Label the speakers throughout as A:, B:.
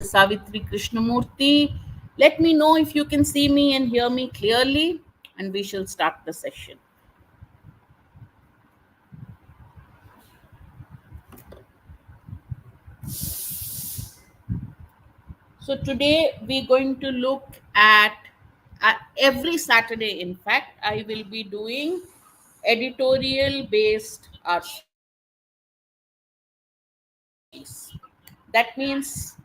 A: Savitri Krishnamurthy. Let me know if you can see me and hear me clearly, and we shall start the session. So today we're going to look at every Saturday. In fact, I will be doing editorial-based RC passages. That means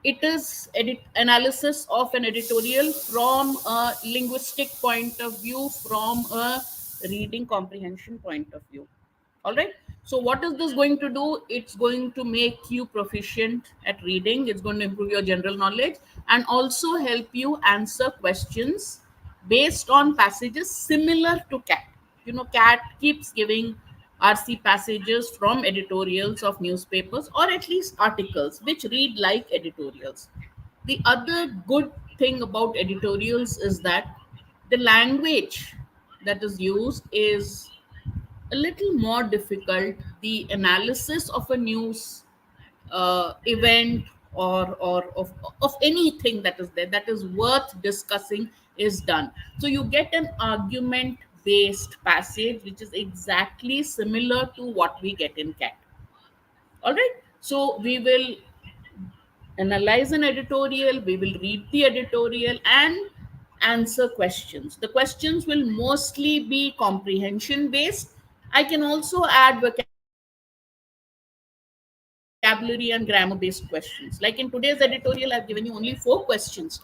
A: it is analysis of an editorial from a linguistic point of view, from a reading comprehension point of view. All right. So what is this going to do? It's going to make you proficient at reading. It's going to improve your general knowledge and also help you answer questions based on passages similar to cat. You know, cat keeps giving RC passages from editorials of newspapers or at least articles which read like editorials. The other good thing about editorials is that the language that is used is a little more difficult. The analysis of a news event or of anything that is there that is worth discussing is done. So you get an argument based passage which is exactly similar to what we get in cat. All right. So we will analyze an editorial, we will read the editorial and answer questions. The questions will mostly be comprehension based. I can also add vocabulary and grammar based questions. Like in today's editorial, I've given you only 4 questions,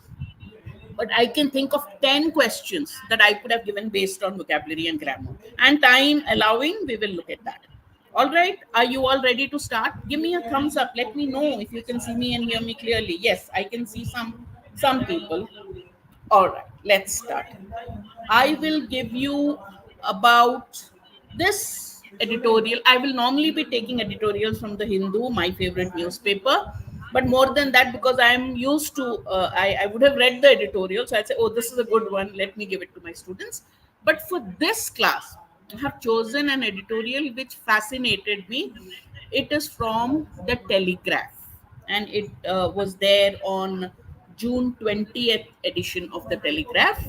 A: but I can think of 10 questions that I could have given based on vocabulary and grammar. And time allowing, we will look at that. All right. Are you all ready to start? Give me a thumbs up. Let me know if you can see me and hear me clearly. Yes, I can see some people. All right. Let's start. I will give you about this editorial. I will normally be taking editorials from the Hindu, my favorite newspaper. But more than that, because I'm used to, I would have read the editorial. So I'd say, oh, this is a good one. Let me give it to my students. But for this class, I have chosen an editorial which fascinated me. It is from the Telegraph, and it was there on June 20th edition of the Telegraph.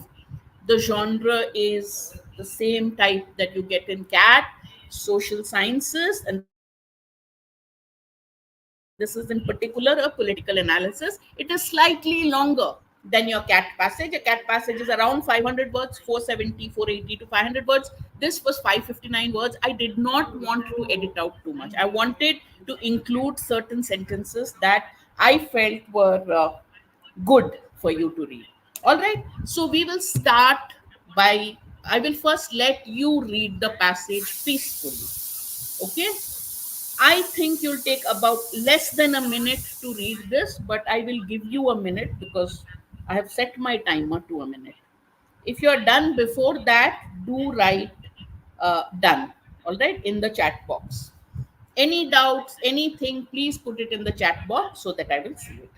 A: The genre is the same type that you get in CAT, social sciences, and this is in particular a political analysis. It is slightly longer than your CAT passage. A CAT passage is around 500 words, 470, 480 to 500 words. This was 559 words. I did not want to edit out too much. I wanted to include certain sentences that I felt were good for you to read. All right. So we will start by, I will first let you read the passage peacefully. Okay. I think you'll take about less than a minute to read this, but I will give you a minute because I have set my timer to a minute. If you're done before that, do write done. All right. In the chat box. Any doubts, anything, please put it in the chat box so that I will see it.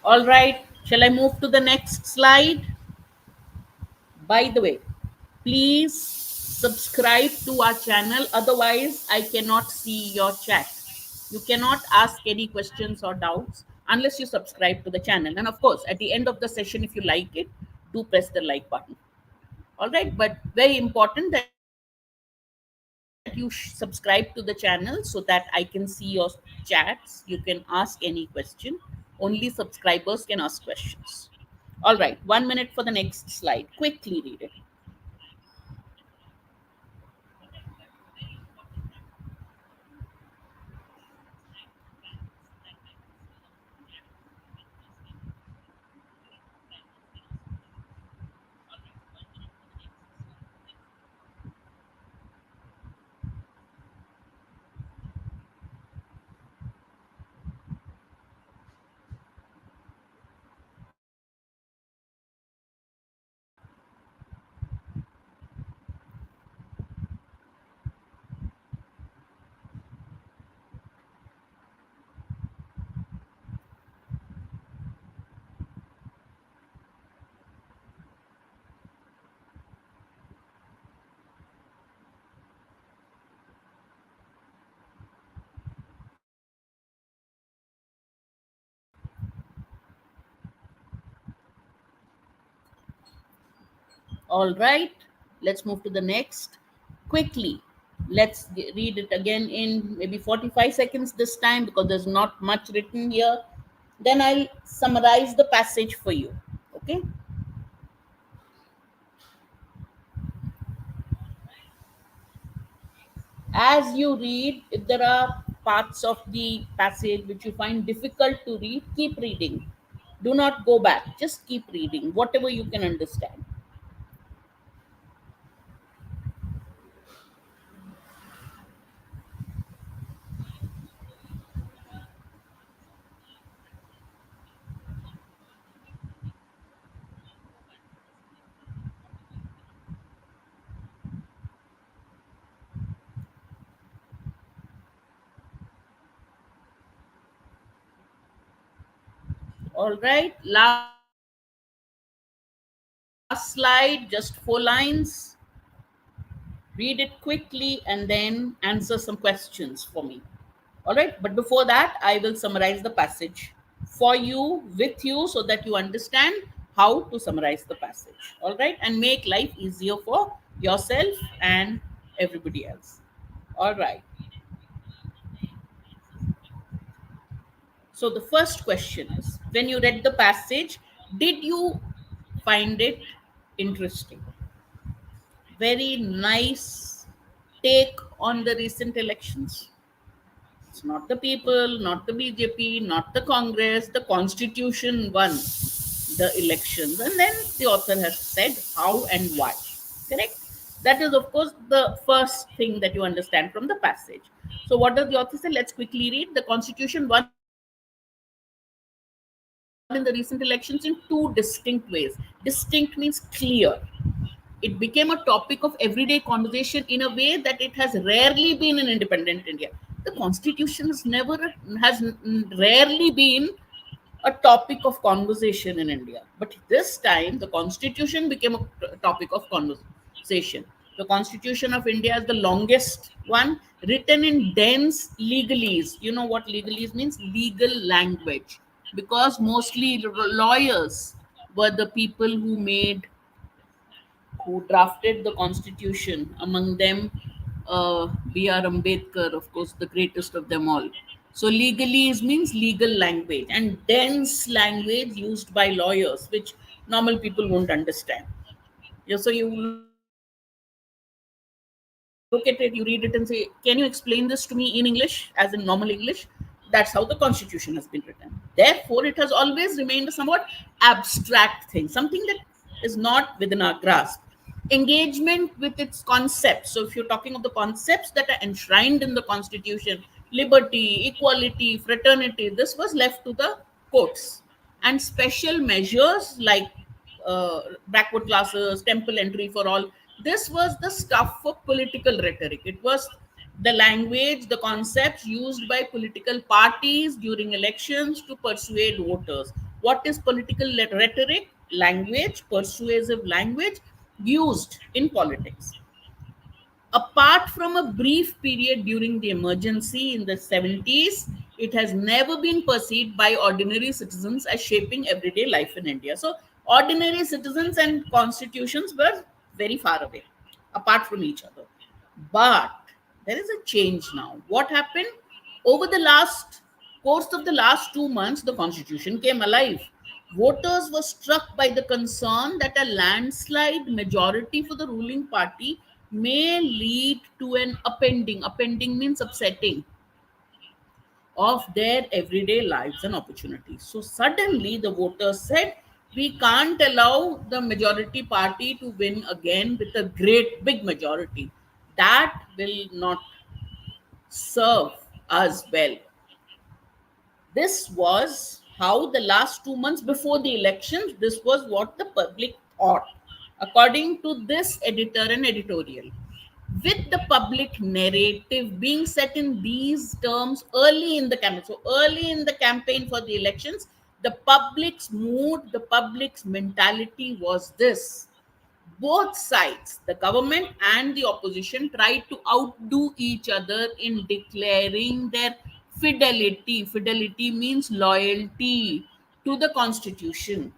A: All right. Shall I move to the next slide? By the way, please subscribe to our channel. Otherwise, I cannot see your chat. You cannot ask any questions or doubts unless you subscribe to the channel. And of course, at the end of the session, if you like it, do press the like button. All right. But very important that you subscribe to the channel so that I can see your chats. You can ask any question. Only subscribers can ask questions. All right, 1 minute for the next slide. Quickly read it. All right, let's move to the next. Quickly, let's read it again in maybe 45 seconds this time because there's not much written here. Then I'll summarize the passage for you. Okay. As you read, if there are parts of the passage which you find difficult to read, keep reading. Do not go back. Just keep reading, whatever you can understand. All right. Last slide, just 4 lines. Read it quickly and then answer some questions for me. All right. But before that, I will summarize the passage for you, with you, so that you understand how to summarize the passage. All right. And make life easier for yourself and everybody else. All right. So the first question is, when you read the passage, did you find it interesting? Very nice take on the recent elections. It's not the people, not the BJP, not the Congress. The Constitution won the elections. And then the author has said how and why. Correct? That is, of course, the first thing that you understand from the passage. So, what does the author say? Let's quickly read. The Constitution won in the recent elections in two distinct ways. Distinct means clear. It became a topic of everyday conversation in a way that it has rarely been in independent India. The Constitution rarely been a topic of conversation in India. But this time, the Constitution became a topic of conversation. The Constitution of India is the longest one, written in dense legalese. You know what legalese means? Legal language. Because mostly lawyers were the people who drafted the constitution, among them B.R. Ambedkar, of course, the greatest of them all. So legalese means legal language and dense language used by lawyers, which normal people won't understand. Yeah, so you look at it, you read it and say, can you explain this to me in English, as in normal English? That's how the Constitution has been written. Therefore, it has always remained a somewhat abstract thing, something that is not within our grasp. Engagement with its concepts. So, if you're talking of the concepts that are enshrined in the Constitution, liberty, equality, fraternity, this was left to the courts. And special measures like backward classes, temple entry for all. This was the stuff for political rhetoric. It was the language, the concepts used by political parties during elections to persuade voters. What is political rhetoric? Language, persuasive language used in politics. Apart from a brief period during the emergency in the 70s, it has never been perceived by ordinary citizens as shaping everyday life in India. So, ordinary citizens and constitutions were very far away, apart from each other. But there is a change now. What happened over the last course of the last 2 months, the constitution came alive. Voters were struck by the concern that a landslide majority for the ruling party may lead to an upending. Upending means upsetting of their everyday lives and opportunities. So suddenly the voters said, we can't allow the majority party to win again with a great big majority. That will not serve us well. This was how the last 2 months before the elections, this was what the public thought, according to this editor and editorial. With the public narrative being set in these terms early in the campaign, so early in the campaign for the elections, the public's mood, the public's mentality was this: both sides, the government and the opposition, tried to outdo each other in declaring their fidelity. Fidelity means loyalty to the constitution.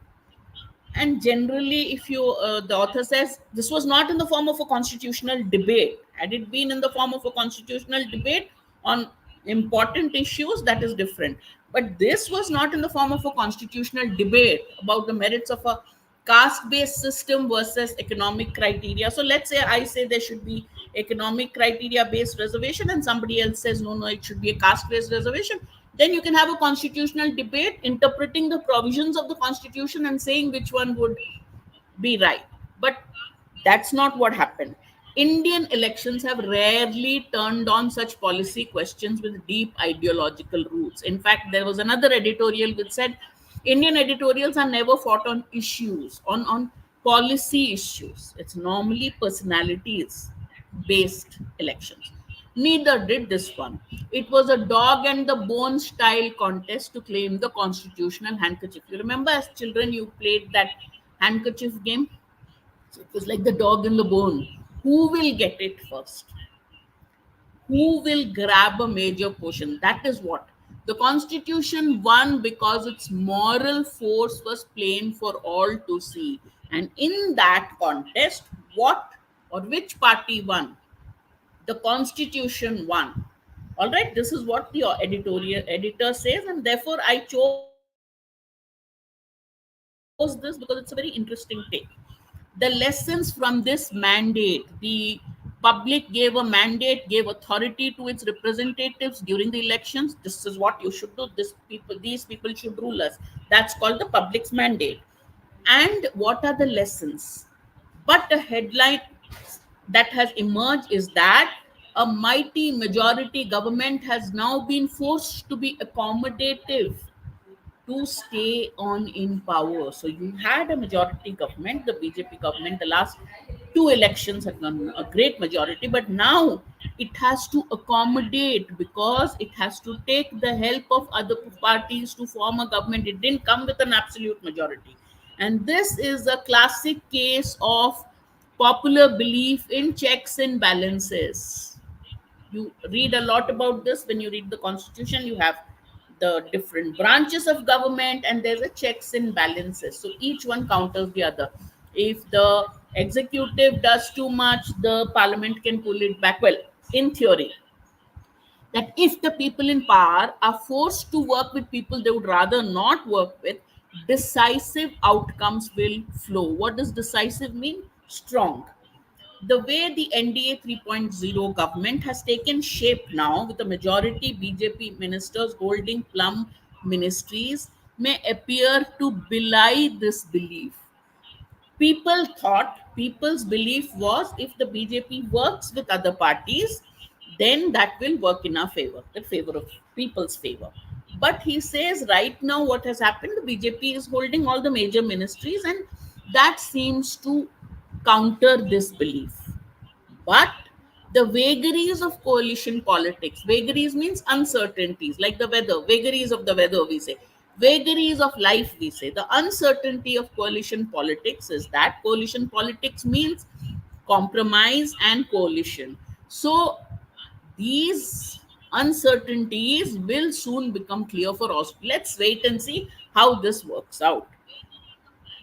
A: And generally, if you the author says this was not in the form of a constitutional debate. Had it been in the form of a constitutional debate on important issues, that is different, but this was not in the form of a constitutional debate about the merits of a caste based system versus economic criteria. So let's say I say there should be economic criteria based reservation, and somebody else says no, it should be a caste based reservation. Then you can have a constitutional debate interpreting the provisions of the constitution and saying which one would be right. But that's not what happened. Indian elections have rarely turned on such policy questions with deep ideological roots. In fact, there was another editorial which said Indian editorials are never fought on issues, on policy issues. It's normally personalities based elections. Neither did this one. It was a dog and the bone style contest to claim the constitutional handkerchief. You remember as children you played that handkerchief game? So it was like the dog and the bone. Who will get it first? Who will grab a major portion? That is what. The constitution won because its moral force was plain for all to see. And in that contest, what or which party won? The constitution won. All right, this is what the editorial editor says, and therefore I chose this because it's a very interesting take. The lessons from this mandate, the public gave a mandate, gave authority to its representatives during the elections. This is what you should do. These people should rule us. That's called the public's mandate. And what are the lessons? But the headline that has emerged is that a mighty majority government has now been forced to be accommodative to stay on in power. So you had a majority government, the BJP government, the last two elections had won a great majority, but now it has to accommodate because it has to take the help of other parties to form a government. It didn't come with an absolute majority. And this is a classic case of popular belief in checks and balances. You read a lot about this when you read the constitution. You have the different branches of government and there's a checks and balances, so each one counters the other. If the executive does too much, the parliament can pull it back. Well, in theory, that if the people in power are forced to work with people they would rather not work with, decisive outcomes will flow. What does decisive mean? Strong. The way the NDA 3.0 government has taken shape now, with a majority BJP ministers holding plum ministries, may appear to belie this belief. People's belief was if the BJP works with other parties, then that will work in our favor, the favor of people's favor. But he says right now what has happened, the BJP is holding all the major ministries, and that seems to counter this belief. But the vagaries of coalition politics, vagaries means uncertainties, like the weather, vagaries of the weather, we say, vagaries of life, we say. The uncertainty of coalition politics is that coalition politics means compromise and coalition. So these uncertainties will soon become clear for us. Let's wait and see how this works out.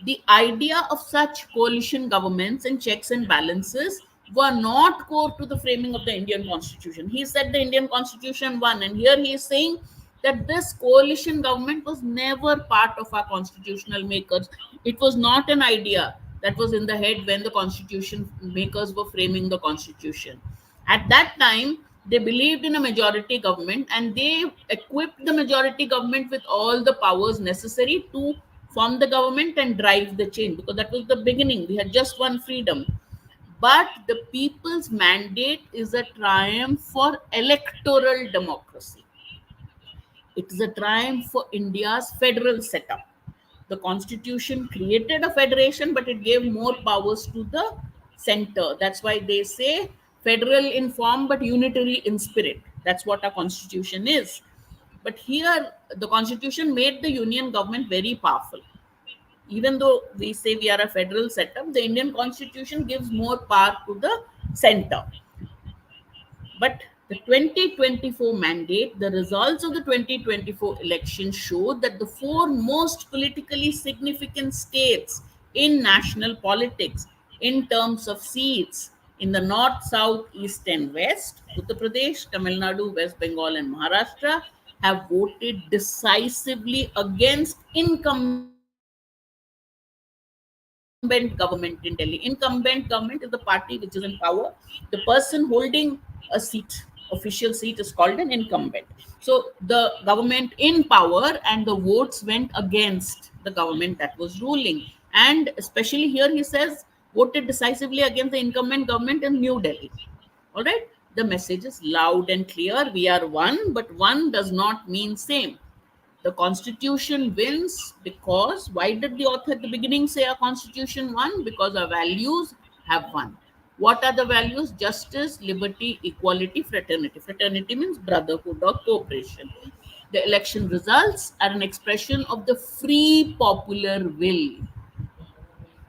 A: The idea of such coalition governments and checks and balances were not core to the framing of the Indian constitution. He said the Indian constitution won, and here he is saying that this coalition government was never part of our constitutional makers. It was not an idea that was in the head when the constitution makers were framing the constitution. At that time, they believed in a majority government, and they equipped the majority government with all the powers necessary to form the government and drive the change, because that was the beginning. We had just one freedom. But the people's mandate is a triumph for electoral democracy. It is a triumph for India's federal setup. The constitution created a federation, but it gave more powers to the center. That's why they say federal in form but unitary in spirit. That's what a constitution is. But here, the constitution made the union government very powerful. Even though we say we are a federal setup, the Indian constitution gives more power to the center. But the 2024 mandate, the results of the 2024 election showed that the four most politically significant states in national politics, in terms of seats in the north, south, east, and west, Uttar Pradesh, Tamil Nadu, West Bengal, and Maharashtra, have voted decisively against incumbent government in Delhi. Incumbent government is the party which is in power. The person holding a seat, official seat, is called an incumbent. So the government in power and the votes went against the government that was ruling. And especially here, he says, voted decisively against the incumbent government in New Delhi. All right. The message is loud and clear. We are one, but one does not mean same. The constitution wins because, why did the author at the beginning say our constitution won? Because our values have won. What are the values? Justice, liberty, equality, fraternity. Fraternity means brotherhood or cooperation. The election results are an expression of the free popular will,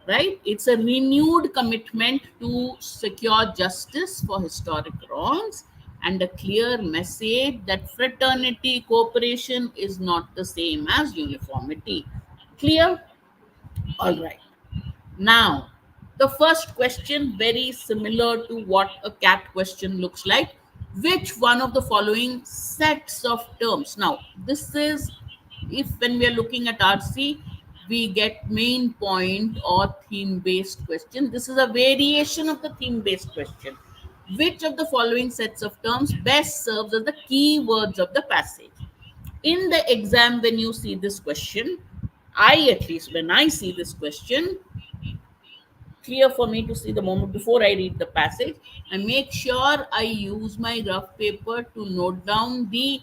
A: right? It's a renewed commitment to secure justice for historic wrongs, and a clear message that fraternity, cooperation is not the same as uniformity. Clear? All right. Now, the first question, very similar to what a cat question looks like. Which one of the following sets of terms? Now, this is, if when we are looking at RC, we get main point or theme based question. This is a variation of the theme based question. Which of the following sets of terms best serves as the keywords of the passage? In the exam, when you see this question, at least when I see this question, clear for me to see the moment before I read the passage, I make sure I use my rough paper to note down the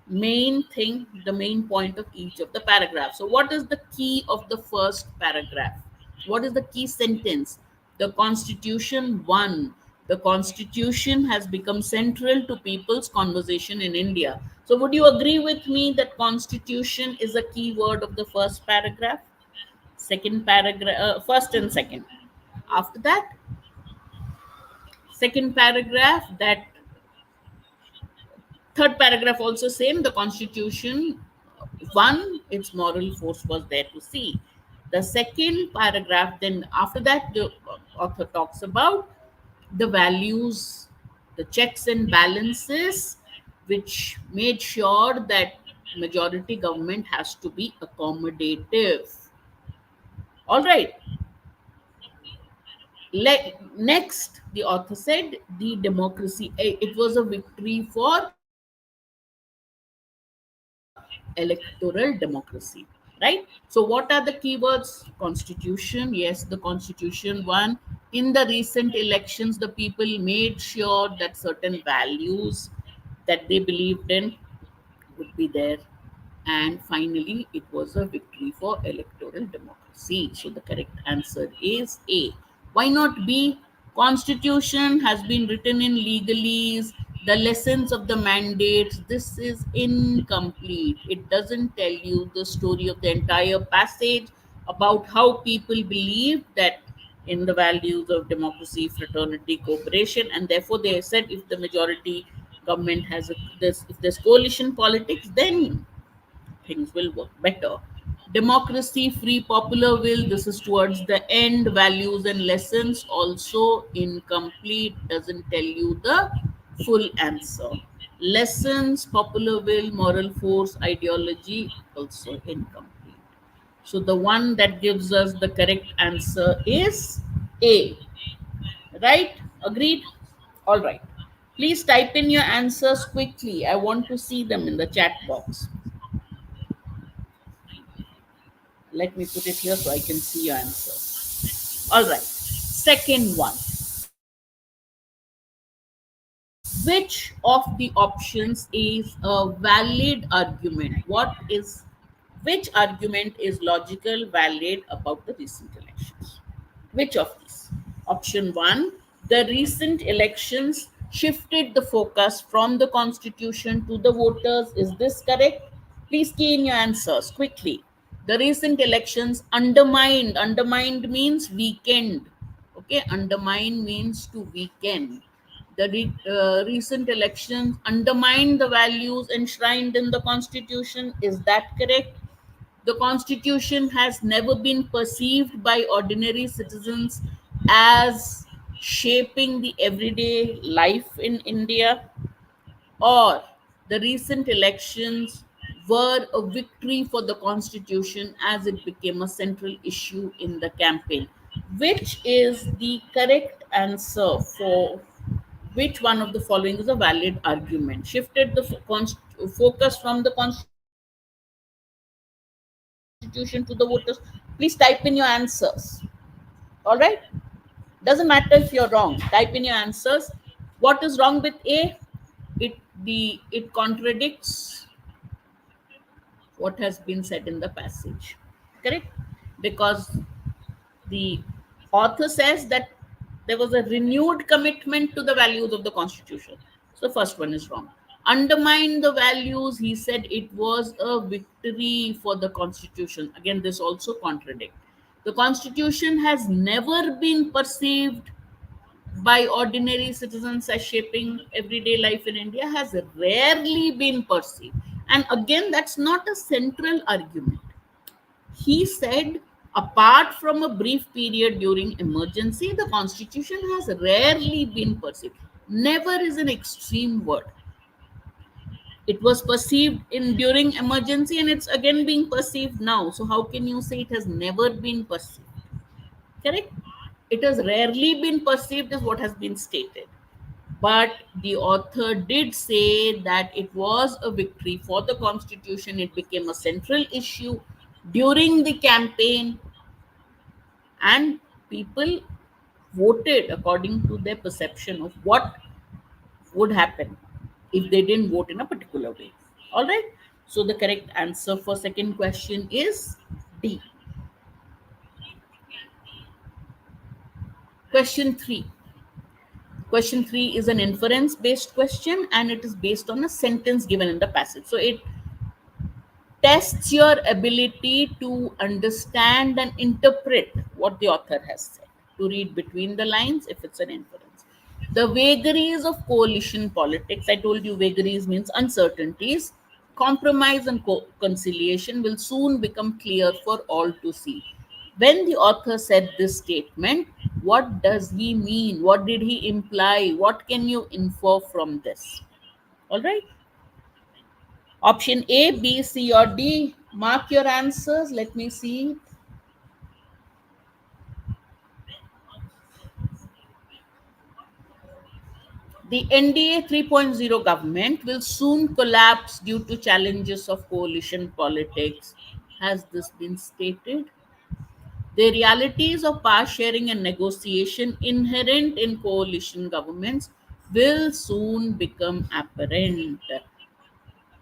A: main thing, the main point of each of the paragraphs. So, what is the key of the first paragraph? What is the key sentence? The Constitution won. The Constitution has become central to people's conversation in India. So, would you agree with me that Constitution is a key word of the first paragraph? Second paragraph, first and second. After that, second paragraph, that third paragraph also same. The constitution one, its moral force was there to see. The second paragraph, then after that, the author talks about the values, the checks and balances, which made sure that majority government has to be accommodative. All right. Next, the author said the democracy, it was a victory for electoral democracy, right? So, what are the keywords? Constitution, yes, the constitution won. In the recent elections, the people made sure that certain values that they believed in would be there. And finally, it was a victory for electoral democracy. So the correct answer is A. Why not B? Constitution has been written in legalese. The lessons of the mandates. This is incomplete. It doesn't tell you the story of the entire passage about how people believe that in the values of democracy, fraternity, cooperation, and therefore they said if the majority government has if there's coalition politics, then things will work better. Democracy, free popular will, this is towards the end. Values and lessons also incomplete, doesn't tell you the full answer. Lessons, popular will, moral force, ideology, also incomplete. So the one that gives us the correct answer is A. Right? Agreed? All right. Please type in your answers quickly. I want to see them in the chat box. Let me put it here so I can see your answers. All right. Second one. Which of the options is a valid argument? Which argument is logical, valid about the recent elections? Which of these? Option 1, the recent elections shifted the focus from the constitution to the voters. Is this correct? Please key in your answers quickly. The recent elections undermined means weakened. Okay, undermine means to weaken. The recent elections undermined the values enshrined in the constitution. Is that correct? The Constitution has never been perceived by ordinary citizens as shaping the everyday life in India, or the recent elections were a victory for the Constitution as it became a central issue in the campaign. Which is the correct answer for which one of the following is a valid argument? Shifted the focus from the Constitution to the voters. Please type in your answers. All right? Doesn't matter if you're wrong. Type in your answers. What is wrong with A? It contradicts what has been said in the passage. Correct? Because the author says that there was a renewed commitment to the values of the constitution. So first one is wrong. Undermine the values, he said it was a victory for the constitution. Again, this also contradicts. The constitution has never been perceived by ordinary citizens as shaping everyday life in India, has rarely been perceived. And again, that's not a central argument. He said, apart from a brief period during emergency, the constitution has rarely been perceived. Never is an extreme word. It was perceived in during emergency and it's again being perceived now. So how can you say it has never been perceived? Correct? It has rarely been perceived is what has been stated. But the author did say that it was a victory for the constitution. It became a central issue during the campaign, and people voted according to their perception of what would happen if they didn't vote in a particular way. All right. So the correct answer for second question is D. Question 3. Question 3 is an inference based question and it is based on a sentence given in the passage. So it tests your ability to understand and interpret what the author has said, to read between the lines if it's an inference. The vagaries of coalition politics, I told you vagaries means uncertainties, compromise and conciliation will soon become clear for all to see. When the author said this statement, what does he mean? What did he imply? What can you infer from this? All right. Option A, B, C, or D. Mark your answers. Let me see. The NDA 3.0 government will soon collapse due to challenges of coalition politics. Has this been stated? The realities of power sharing and negotiation inherent in coalition governments will soon become apparent.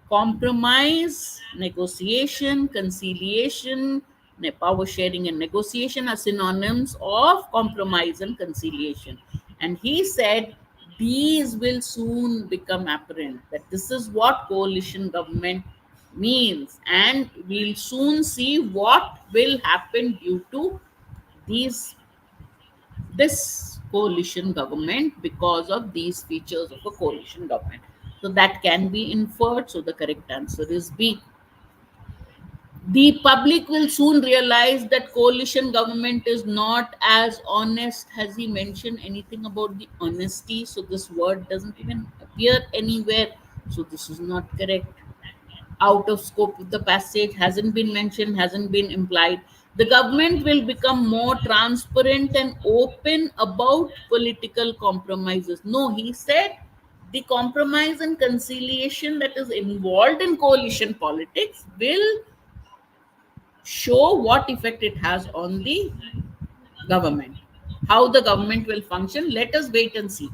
A: Compromise, negotiation, conciliation, power sharing and negotiation are synonyms of compromise and conciliation. And he said these will soon become apparent, that this is what coalition government means. And we'll soon see what will happen due to these this coalition government because of these features of a coalition government. So that can be inferred. So the correct answer is B. The public will soon realize that coalition government is not as honest. Has he mentioned anything about the honesty? So this word doesn't even appear anywhere. So this is not correct. Out of scope of the passage, hasn't been mentioned, hasn't been implied. The government will become more transparent and open about political compromises. No, he said the compromise and conciliation that is involved in coalition politics will show what effect it has on the government. How the government will function, let us wait and see.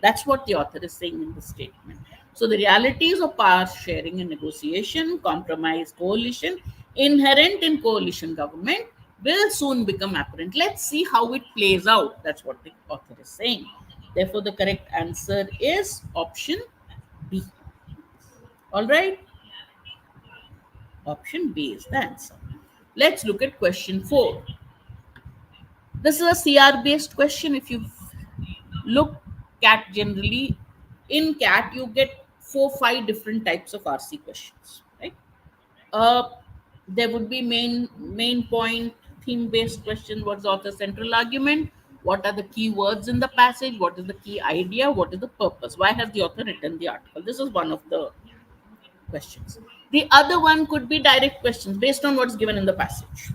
A: That's what the author is saying in the statement. So, the realities of power sharing and negotiation, compromise, coalition, inherent in coalition government will soon become apparent. Let's see how it plays out. That's what the author is saying. Therefore, the correct answer is option B. All right, option B is the answer. Let's look at question 4. This is a CR based question. If you look cat generally, in cat you get 4 5 different types of RC questions, right? uh there would be main point, theme based question. What's the author's central argument? What are the key words in the passage? What is the key idea? What is the purpose? Why has the author written the article? This is one of the questions. The other one could be direct questions based on what's given in the passage,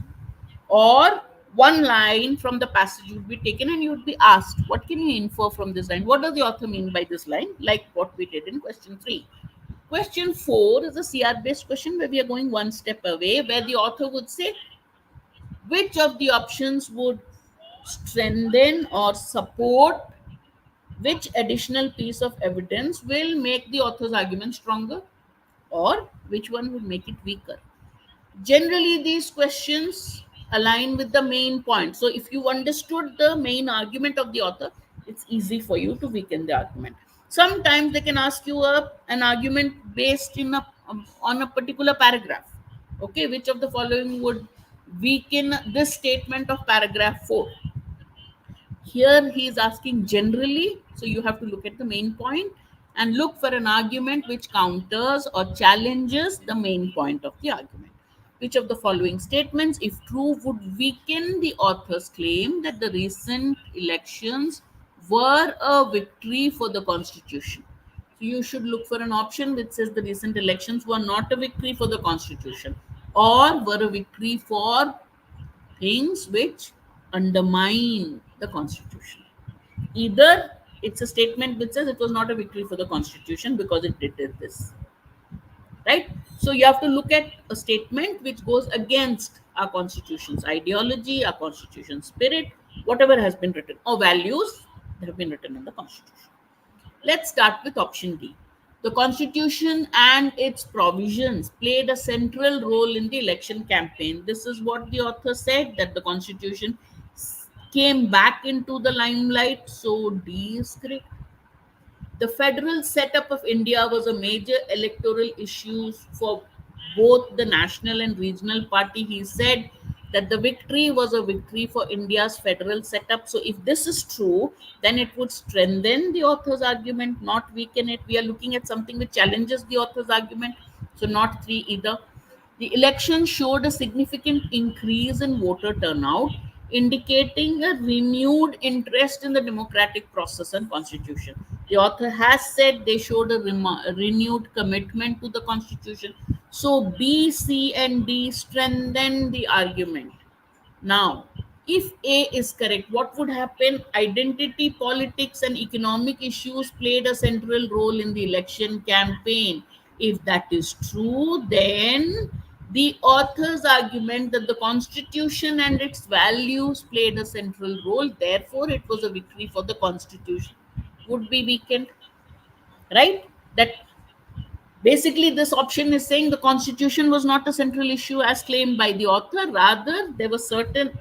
A: or one line from the passage would be taken and you would be asked, what can you infer from this line? What does the author mean by this line? Like what we did in question 3. Question 4 is a CR based question where we are going one step away, where the author would say which of the options would strengthen or support which additional piece of evidence will make the author's argument stronger, or which one would make it weaker. Generally, these questions align with the main point. So, if you understood the main argument of the author, it's easy for you to weaken the argument. Sometimes they can ask you an argument based on a particular paragraph. Okay, which of the following would weaken this statement of paragraph 4? Here he is asking generally, so you have to look at the main point and look for an argument which counters or challenges the main point of the argument. Which of the following statements, if true, would weaken the author's claim that the recent elections were a victory for the constitution? So you should look for an option which says the recent elections were not a victory for the constitution, or were a victory for things which undermine the constitution. Either it's a statement which says it was not a victory for the constitution because it did this, right? So you have to look at a statement which goes against our constitution's ideology, our constitution's spirit, whatever has been written, or values that have been written in the constitution. Let's start with option D. The Constitution and its provisions played a central role in the election campaign. This is what the author said, that the Constitution came back into the limelight. So, D is correct. The federal setup of India was a major electoral issue for both the national and regional party. He said that the victory was a victory for India's federal setup. So, if this is true, then it would strengthen the author's argument, not weaken it. We are looking at something which challenges the author's argument. So, not 3 either. The election showed a significant increase in voter turnout, indicating a renewed interest in the democratic process and constitution. The author has said they showed a renewed commitment to the constitution. So B, C, and D strengthen the argument. Now, if A is correct, what would happen? Identity politics and economic issues played a central role in the election campaign. If that is true, then the author's argument that the constitution and its values played a central role, therefore, it was a victory for the constitution, would be weakened, right? That basically, this option is saying the constitution was not a central issue as claimed by the author. Rather, there were certain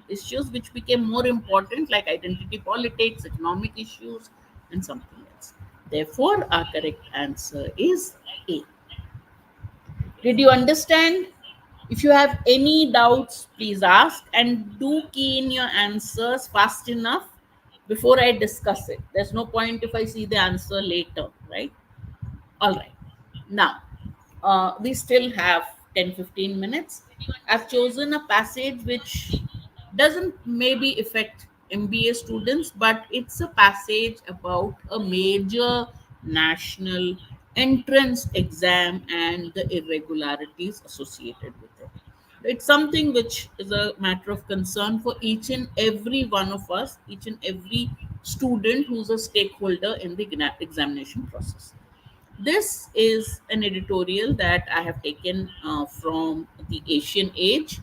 A: issues which became more important, like identity politics, economic issues, and something else. Therefore, our correct answer is A. Did you understand? If you have any doubts, please ask, and do key in your answers fast enough before I discuss it. There's no point if I see the answer later, right? All right. Now, we still have 10-15 minutes. I've chosen a passage which doesn't maybe affect MBA students, but it's a passage about a major national entrance exam and the irregularities associated with it. It's something which is a matter of concern for each and every one of us, each and every student who's a stakeholder in the examination process. This is an editorial that I have taken from the Asian Age,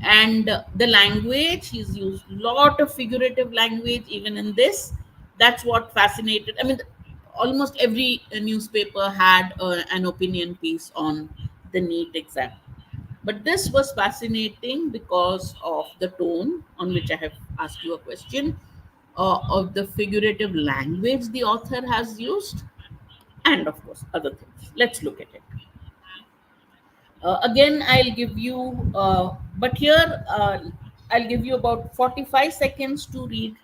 A: and the language he's used lot of figurative language even in this. That's what fascinated. I mean, almost every newspaper had an opinion piece on the NEET exam, but this was fascinating because of the tone on which I have asked you a question, of the figurative language the author has used, and of course other things. Let's look at it. Again, I'll give you, but here I'll give you about 45 seconds to read,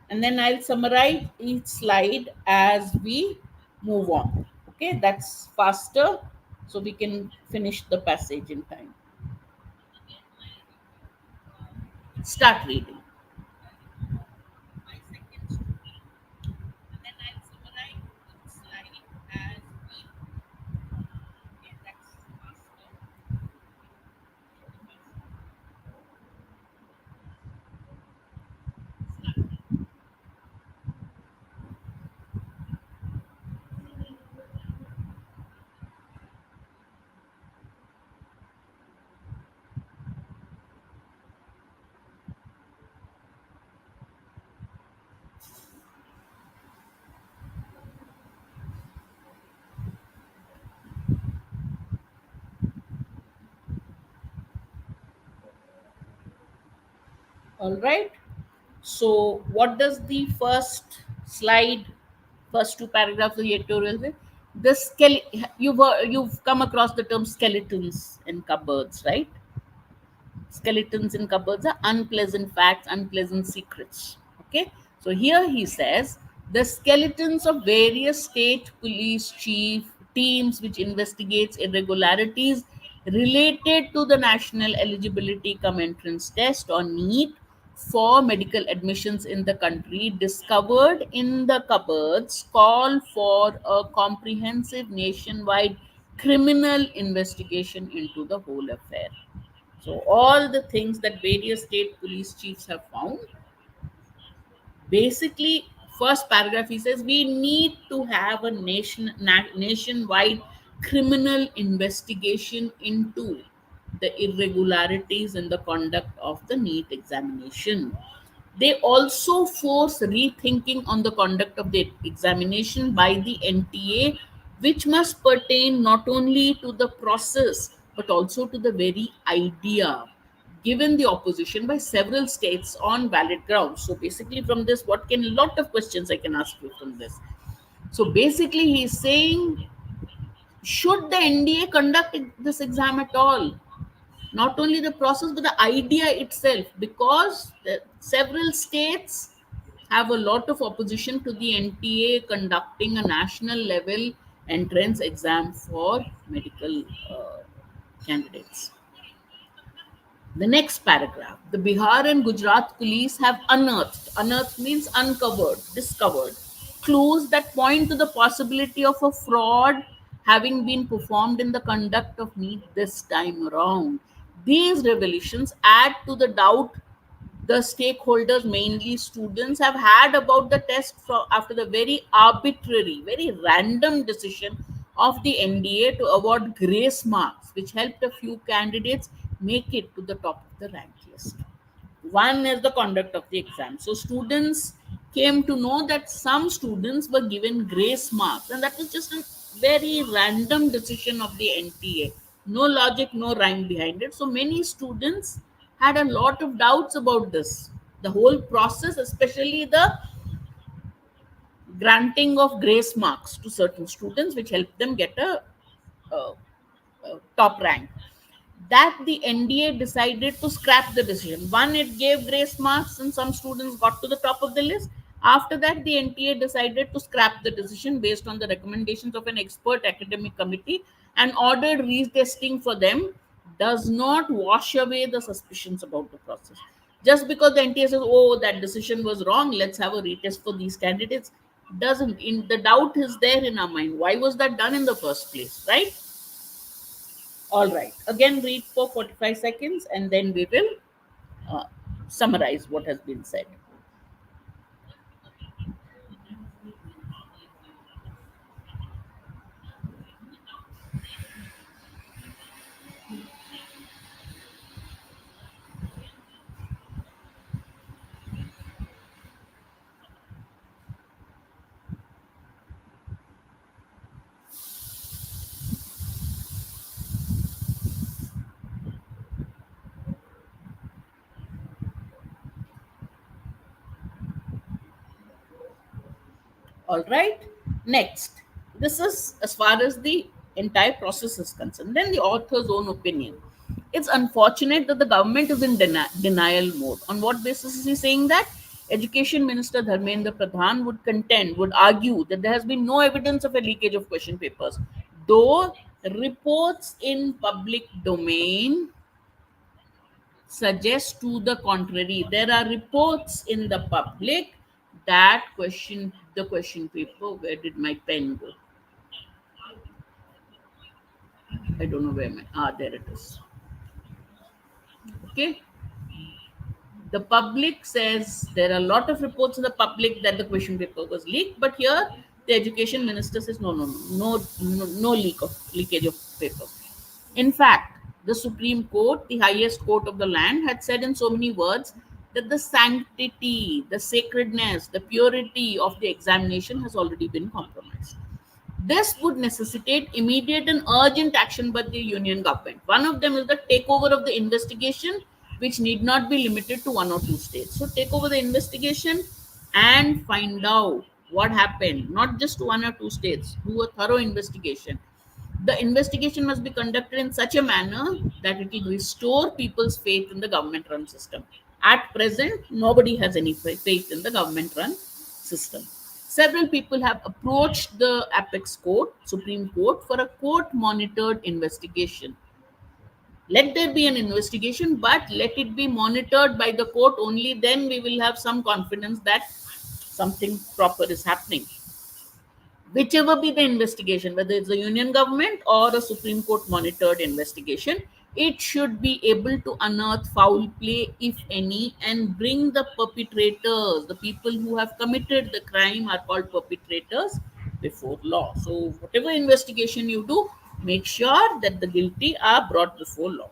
A: and then I'll summarize each slide as we move on. Okay, that's faster, so we can finish the passage in time. Start reading. All right. So, what does the first slide, first two paragraphs of the editorial say? You've come across the term skeletons in cupboards, right? Skeletons in cupboards are unpleasant facts, unpleasant secrets. Okay. So here he says the skeletons of various state police chief teams which investigates irregularities related to the national eligibility cum entrance test or NEET for medical admissions in the country discovered in the cupboards call for a comprehensive nationwide criminal investigation into the whole affair. So all the things that various state police chiefs have found, basically, first paragraph he says we need to have a nationwide criminal investigation into the irregularities in the conduct of the NEET examination. They also force rethinking on the conduct of the examination by the NTA, which must pertain not only to the process but also to the very idea given the opposition by several states on valid grounds. So basically, from this, what can lot of questions I can ask you from this. So basically, he's saying, should the NDA conduct this exam at all? Not only the process but the idea itself, because several states have a lot of opposition to the NTA conducting a national level entrance exam for medical candidates. The next paragraph, the Bihar and Gujarat police have unearthed means uncovered, discovered, clues that point to the possibility of a fraud having been performed in the conduct of NEET this time around. These revelations add to the doubt the stakeholders, mainly students, have had about the test after the very arbitrary, very random decision of the NDA to award grace marks, which helped a few candidates make it to the top of the rank list. One is the conduct of the exam. So students came to know that some students were given grace marks, and that was just a very random decision of the NTA. No logic, no rhyme behind it. So many students had a lot of doubts about this. The whole process, especially the granting of grace marks to certain students, which helped them get a top rank, that the NDA decided to scrap the decision. One, it gave grace marks and some students got to the top of the list. After that, the NTA decided to scrap the decision based on the recommendations of an expert academic committee and ordered retesting for them. Does not wash away the suspicions about the process. Just because the NTA says, oh, that decision was wrong, let's have a retest for these candidates, Doesn't, in the doubt is there in our mind, why was that done in the first place, right? All right, again read for 45 seconds and then we will uh, summarize what has been said. All right. Next, this is as far as the entire process is concerned. Then the author's own opinion. It's unfortunate that the government is in denial mode. On what basis is he saying that? Education Minister Dharmendra Pradhan would argue that there has been no evidence of a leakage of question papers, though reports in public domain suggest to the contrary. There are reports in the public that the question paper, where did my pen go? I don't know where my, there it is. Okay. The public says there are a lot of reports in the public that the question paper was leaked, but here the education minister says no leakage of paper. In fact, the Supreme Court, the highest court of the land, had said in so many words that the sanctity, the sacredness, the purity of the examination has already been compromised. This would necessitate immediate and urgent action by the union government. One of them is the takeover of the investigation, which need not be limited to one or two states. So, take over the investigation and find out what happened, not just one or two states. Do a thorough investigation. The investigation must be conducted in such a manner that it will restore people's faith in the government run system. At present, nobody has any faith in the government run system. Several people have approached the Apex Court, Supreme Court, for a court monitored investigation. Let there be an investigation, but let it be monitored by the court. Only then we will have some confidence that something proper is happening. Whichever be the investigation, whether it's a union government or a Supreme Court monitored investigation, it should be able to unearth foul play, if any, and bring the perpetrators, the people who have committed the crime are called perpetrators, before law. So, whatever investigation you do, make sure that the guilty are brought before law.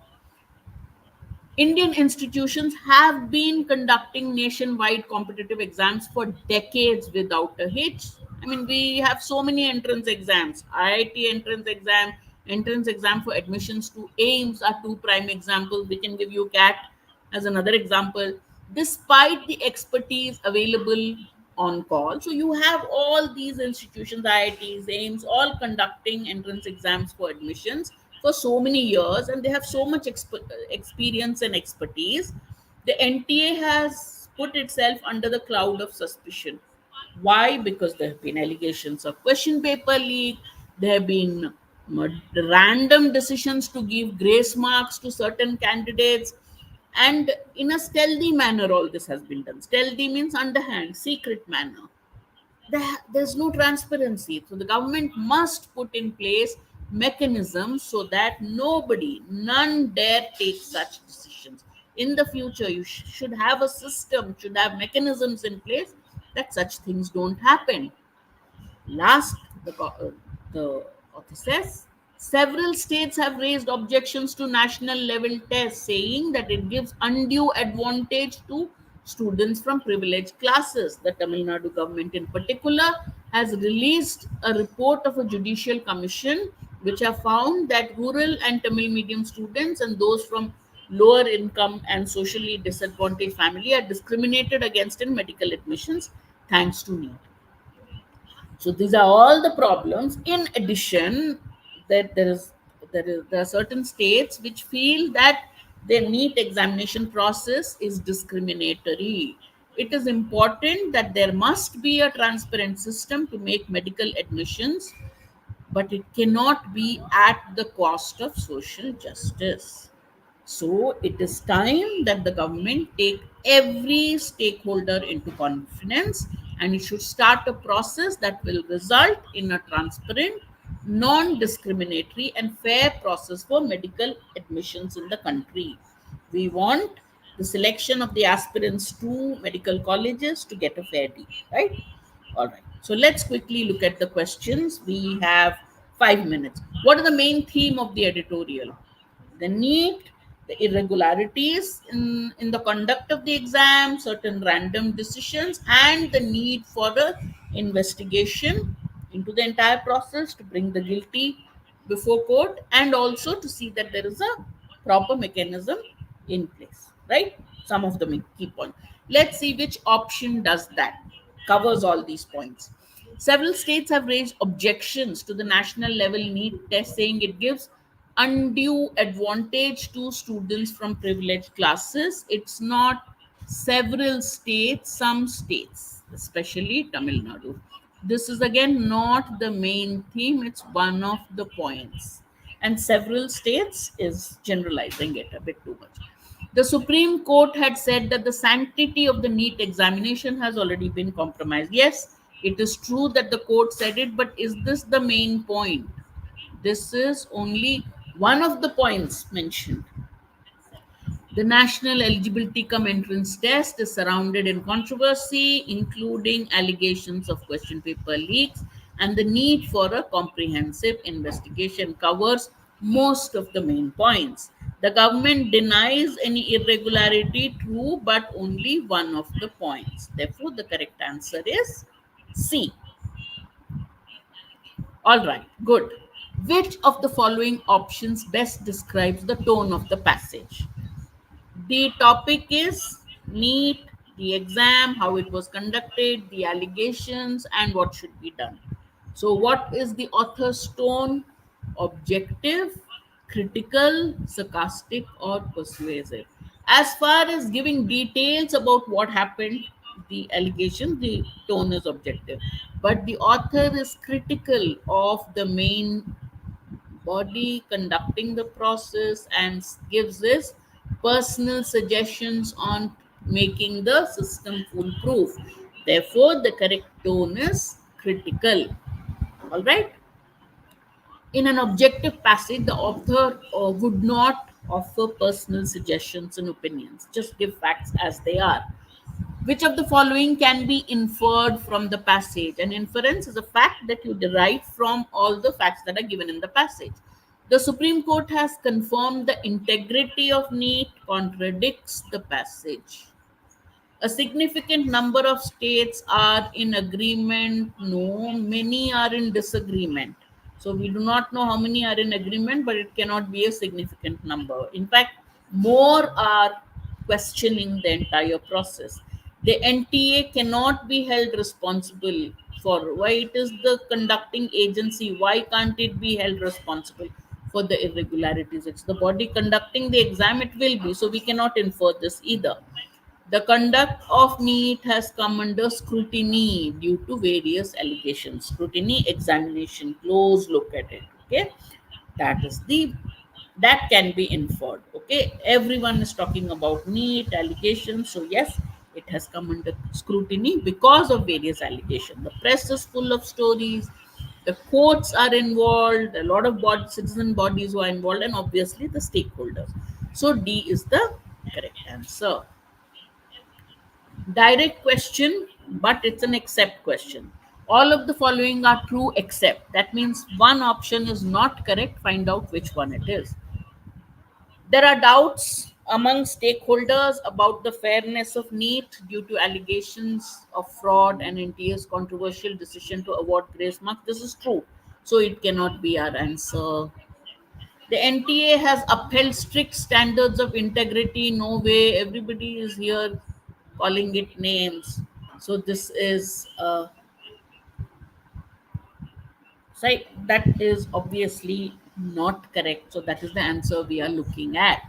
A: Indian institutions have been conducting nationwide competitive exams for decades without a hitch. I mean, we have so many entrance exams. IIT entrance exam for admissions to AIMS are two prime examples. We can give you CAT as another example. Despite the expertise available on call, so you have all these institutions, IITs, AIMS, all conducting entrance exams for admissions for so many years, and they have so much experience and expertise. The NTA has put itself under the cloud of suspicion. Why? Because there have been allegations of question paper leak, there have been random decisions to give grace marks to certain candidates, and in a stealthy manner all this has been done. Stealthy means underhand, secret manner. There's no transparency. So the government must put in place mechanisms so that none dare take such decisions. In the future, you should have a system, should have mechanisms in place that such things don't happen. Last, the author says, several states have raised objections to national level tests, saying that it gives undue advantage to students from privileged classes. The Tamil Nadu government, in particular, has released a report of a judicial commission which have found that rural and Tamil medium students and those from lower income and socially disadvantaged family are discriminated against in medical admissions thanks to NEET. So these are all the problems. In addition, that there are certain states which feel that their NEET examination process is discriminatory. It is important that there must be a transparent system to make medical admissions, but it cannot be at the cost of social justice. So it is time that the government take every stakeholder into confidence and it should start a process that will result in a transparent, non-discriminatory and fair process for medical admissions in the country. We want the selection of the aspirants to medical colleges to get a fair deal, right? All right. So let's quickly look at the questions. We have 5 minutes. What are the main theme of the editorial? The NEET, the irregularities in the conduct of the exam, certain random decisions, and the need for a investigation into the entire process to bring the guilty before court, and also to see that there is a proper mechanism in place, right? Some of the key points. Let's see which option does that, covers all these points. Several states have raised objections to the national level NEET test, saying it gives undue advantage to students from privileged classes. It's not several states, some states, especially Tamil Nadu. This is again not the main theme, it's one of the points. And several states is generalizing it a bit too much. The Supreme Court had said that the sanctity of the NEET examination has already been compromised. Yes, it is true that the court said it, but is this the main point? This is only one of the points mentioned. The national eligibility cum entrance test is surrounded in controversy, including allegations of question paper leaks, and the need for a comprehensive investigation covers most of the main points. The government denies any irregularity, true, but only one of the points. Therefore, the correct answer is C. All right, good. Which of the following options best describes the tone of the passage? The topic is NEET, the exam, how it was conducted, the allegations, and what should be done. So, what is the author's tone? Objective, critical, sarcastic, or persuasive? As far as giving details about what happened, the allegation, the tone is objective. But the author is critical of the main body conducting the process and gives his personal suggestions on making the system foolproof. Therefore, the correct tone is critical. All right. In an objective passage, the author would not offer personal suggestions and opinions, just give facts as they are. Which of the following can be inferred from the passage? An inference is a fact that you derive from all the facts that are given in the passage. The Supreme Court has confirmed the integrity of NEET contradicts the passage. A significant number of states are in agreement. No, many are in disagreement. So we do not know how many are in agreement, but it cannot be a significant number. In fact, more are questioning the entire process. The NTA cannot be held responsible for why it is the conducting agency. Why can't it be held responsible for the irregularities? It's the body conducting the exam, it will be. So we cannot infer this either. The conduct of NEET has come under scrutiny due to various allegations. Scrutiny, examination, close look at it. Okay, that can be inferred. Okay, everyone is talking about NEET allegations. So yes, it has come under scrutiny because of various allegations. The press is full of stories. The courts are involved. A lot of citizen bodies who are involved, and obviously the stakeholders. So D is the correct answer. Direct question, but it's an except question. All of the following are true except. That means one option is not correct. Find out which one it is. There are doubts among stakeholders about the fairness of NEET due to allegations of fraud and NTA's controversial decision to award grace marks. This is true. So it cannot be our answer. The NTA has upheld strict standards of integrity. No way. Everybody is here calling it names. So this is right. That is obviously not correct. So that is the answer we are looking at.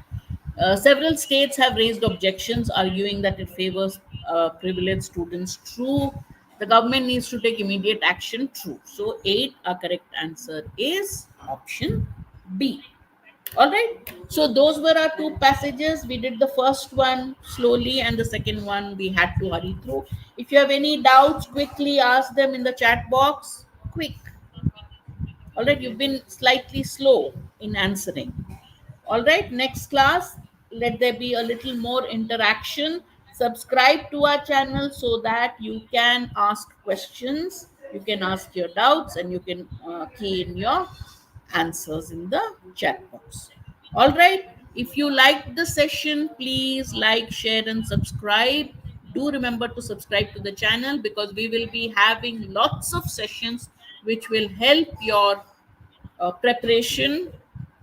A: Several states have raised objections, arguing that it favors privileged students. True. The government needs to take immediate action. True. So 8, our correct answer is option B. All right. So those were our two passages. We did the first one slowly, and the second one we had to hurry through. If you have any doubts, quickly ask them in the chat box. Quick. All right. You've been slightly slow in answering. All right. Next class, let there be a little more interaction. Subscribe to our channel so that you can ask questions, you can ask your doubts, and you can key in your answers in the chat box. All right. If you like the session, please like, share, and subscribe. Do remember to subscribe to the channel because we will be having lots of sessions which will help your preparation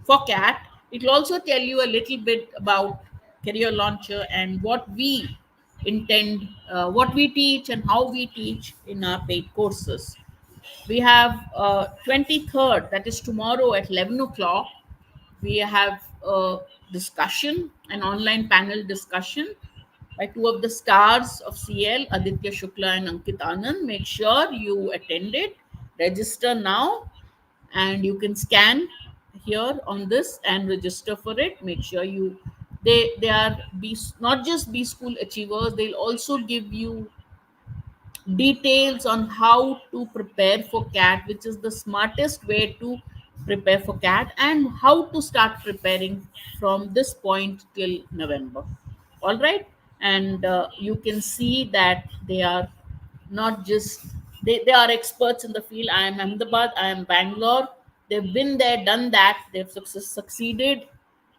A: for CAT. It will also tell you a little bit about Career Launcher and what we intend, what we teach, and how we teach in our paid courses. We have 23rd, that is tomorrow at 11 o'clock. We have a discussion, an online panel discussion by two of the stars of CL, Aditya Shukla and Ankit Anand. Make sure you attend it. Register now, and you can scan here on this and register for it. Make sure you they are B, not just B school achievers. They'll also give you details on how to prepare for CAT, which is the smartest way to prepare for CAT, and how to start preparing from this point till November. All right. And you can see that they are not just, they are experts in the field. I am Ahmedabad, I am Bangalore. They've been there, done that, they've succeeded,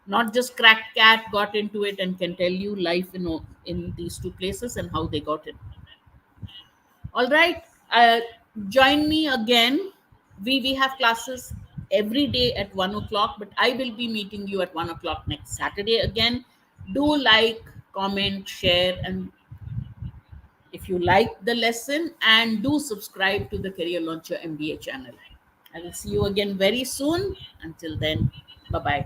A: not just cracked CAT, got into it, and can tell you life in these two places and how they got it. All right. Join me again. We have classes every day at 1 o'clock, but I will be meeting you at 1 o'clock next Saturday again. Do like, comment, share, and if you like the lesson, and do subscribe to the Career Launcher MBA channel. I will see you again very soon. Until then, bye bye.